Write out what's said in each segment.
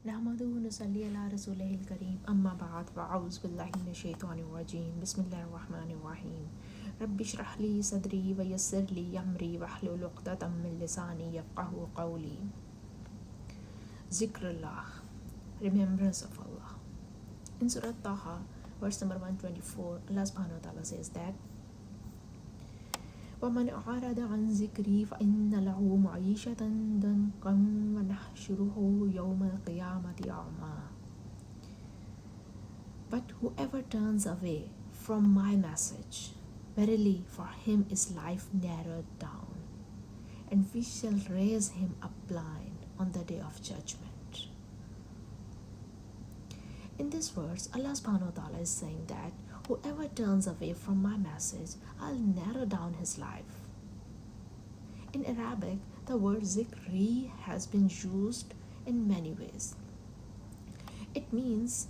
नहमदुहु व नसल्ली अला रसूलिहिल करीम अम्मा बाद फ़अऊज़ु बिल्लाहि मिनश शैतानिर रजीम बिस्मिल्लाहिर रहमानिर रहीम रब्बि इश्रह ली सदरी व यस्सिर ली अमरी वहलुल उक़दतम मिन लिसानी यफ़क़हू क़ौली. Zikrullah, remembrance of Allah. In Surah Taha, verse number 124, Allah subhanahu wa ta'ala says that وَمَنْ أَعْرَضَ عَنْ ذِكْرِي فَإِنَّ لَهُ مَعِيشَةً ضَنْكًا وَنَحْشُرُهُ يَوْمَ الْقِيَامَةِ أَعْمَى. But whoever turns away from my message, verily for him is life narrowed down, and we shall raise him up blind on the day of judgment. In this verse, Allah subhanahu wa ta'ala is saying that whoever turns away from my message, I'll narrow down his life. In Arabic, the word zikri has been used in many ways. It means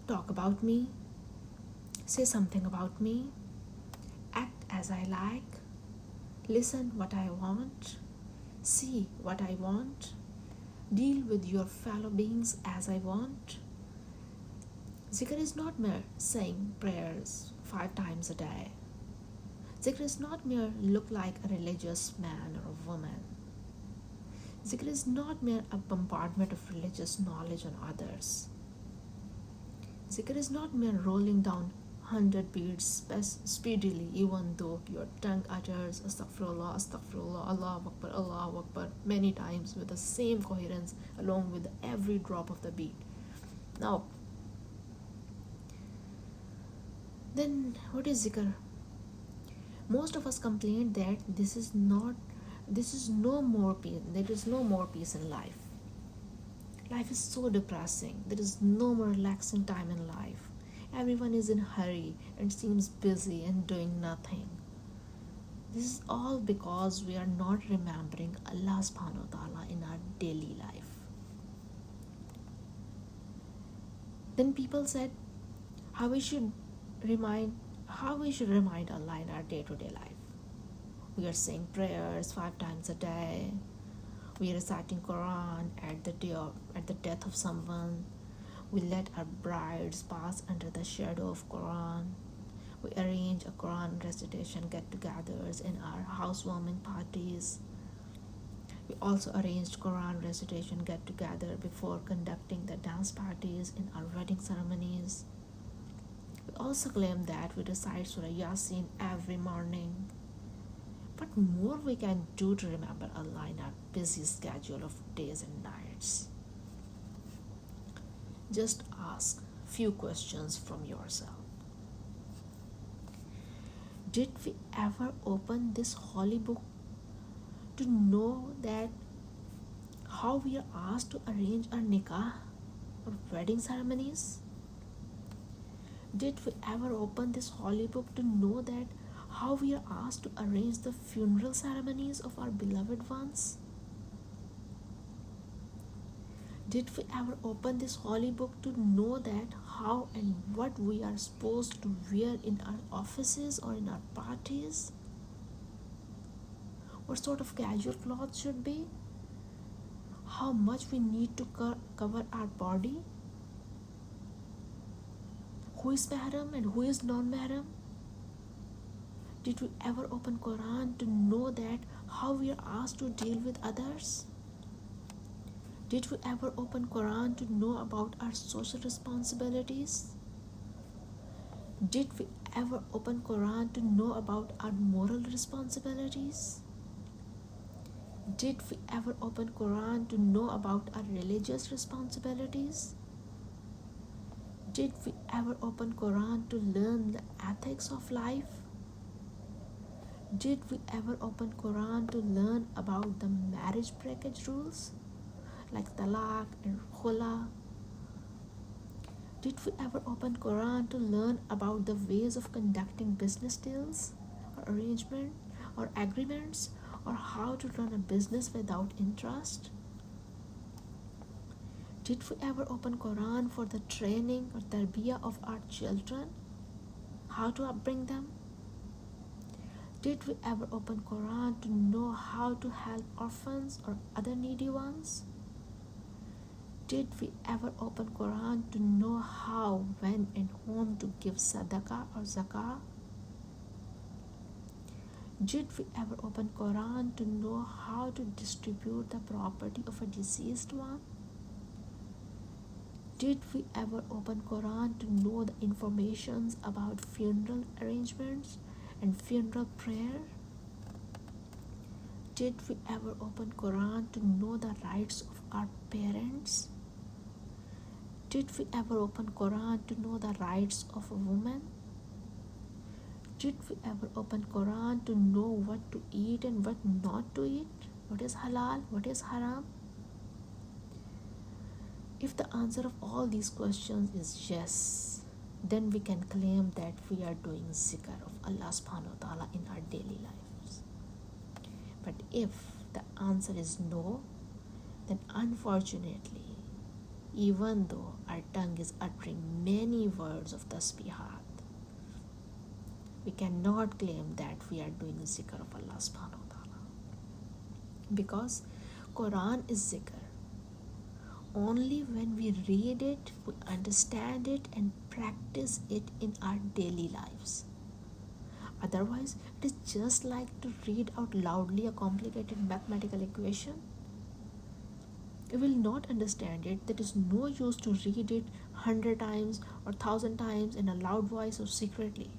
talk about me, say something about me, act as I like, listen what I want, see what I want, deal with your fellow beings as I want. Zikr is not mere saying prayers 5 times a day. Zikr is not mere look like a religious man or a woman. Zikr is not mere a bombardment of religious knowledge on others. Zikr is not mere rolling down 100 beads speedily, even though your tongue utters astaghfirullah, astaghfirullah, Allahu Akbar many times with the same coherence along with every drop of the beat. Now, then what is zikr? Most of us complain that there is no more peace in life. Life is so depressing. There is no more relaxing time in life. Everyone is in a hurry and seems busy and doing nothing. This is all because we are not remembering Allah subhanahu wa ta'ala in our daily life. Then people said how we should remind Allah in our day-to-day life. We are saying prayers 5 times a day. We are reciting Quran at the death of someone. We let our brides pass under the shadow of Quran. We arrange a Quran recitation get-togethers in our housewarming parties. We also arranged Quran recitation get-together before conducting the dance parties in our wedding ceremonies. We also claim that we recite Surah Yasin every morning. What more we can do to remember Allah in our busy schedule of days and nights? Just ask few questions from yourself. Did we ever open this holy book to know that how we are asked to arrange our nikah or wedding ceremonies? Did we ever open this holy book to know that how we are asked to arrange the funeral ceremonies of our beloved ones? Did we ever open this holy book to know that how and what we are supposed to wear in our offices or in our parties? What sort of casual clothes should be? How much we need to cover our body? Who is mahram and who is non-mahram? Did we ever open Quran to know that how we are asked to deal with others? Did we ever open Quran to know about our social responsibilities? Did we ever open Quran to know about our moral responsibilities? Did we ever open Quran to know about our religious responsibilities? Did we ever open Quran to learn the ethics of life? Did we ever open Quran to learn about the marriage breakage rules like talaq and khula? Did we ever open Quran to learn about the ways of conducting business deals or arrangement or agreements, or how to run a business without interest? Did we ever open Quran for the training or tarbiyah of our children? How to upbring them? Did we ever open Quran to know how to help orphans or other needy ones? Did we ever open Quran to know how, when and whom to give sadaqah or zakah? Did we ever open Quran to know how to distribute the property of a deceased one? Did we ever open Quran to know the informations about funeral arrangements and funeral prayer? Did we ever open Quran to know the rights of our parents? Did we ever open Quran to know the rights of a woman? Did we ever open Quran to know what to eat and what not to eat? What is halal? What is haram? If the answer of all these questions is yes, then we can claim that we are doing zikr of Allah subhanahu wa ta'ala in our daily lives. But if the answer is no, then unfortunately, even though our tongue is uttering many words of tasbihat, we cannot claim that we are doing zikr of Allah subhanahu wa ta'ala. Because Quran is zikr. Only when we read it, we understand it and practice it in our daily lives. Otherwise, it is just like to read out loudly a complicated mathematical equation. You will not understand it. There is no use to read it 100 times or 1,000 times in a loud voice or secretly.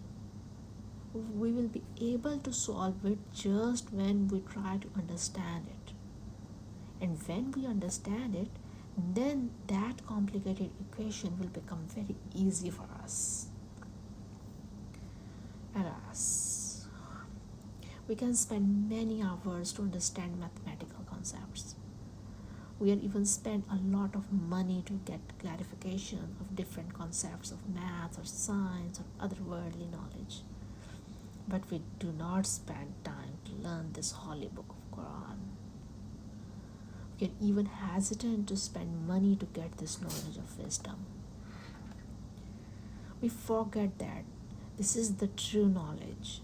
We will be able to solve it just when we try to understand it. And when we understand it, then that complicated equation will become very easy for us. Alas, we can spend many hours to understand mathematical concepts. We have even spent a lot of money to get clarification of different concepts of math or science or other worldly knowledge. But we do not spend time to learn this holy book of Quran. We are even hesitant to spend money to get this knowledge of wisdom. We forget that this is the true knowledge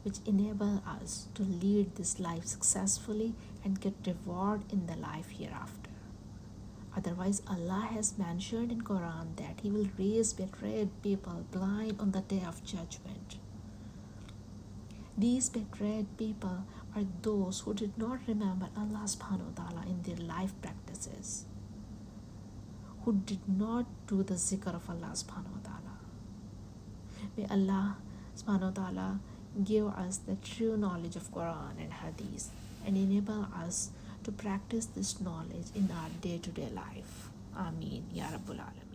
which enables us to lead this life successfully and get reward in the life hereafter. Otherwise, Allah has mentioned in Quran that He will raise betrayed people blind on the day of judgment. These betrayed people are those who did not remember Allah subhanahu wa ta'ala in their life practices, who did not do the zikr of Allah subhanahu wa ta'ala. May Allah subhanahu wa ta'ala give us the true knowledge of Quran and Hadith and enable us to practice this knowledge in our day-to-day life. Ameen Ya Rabbul Alamin.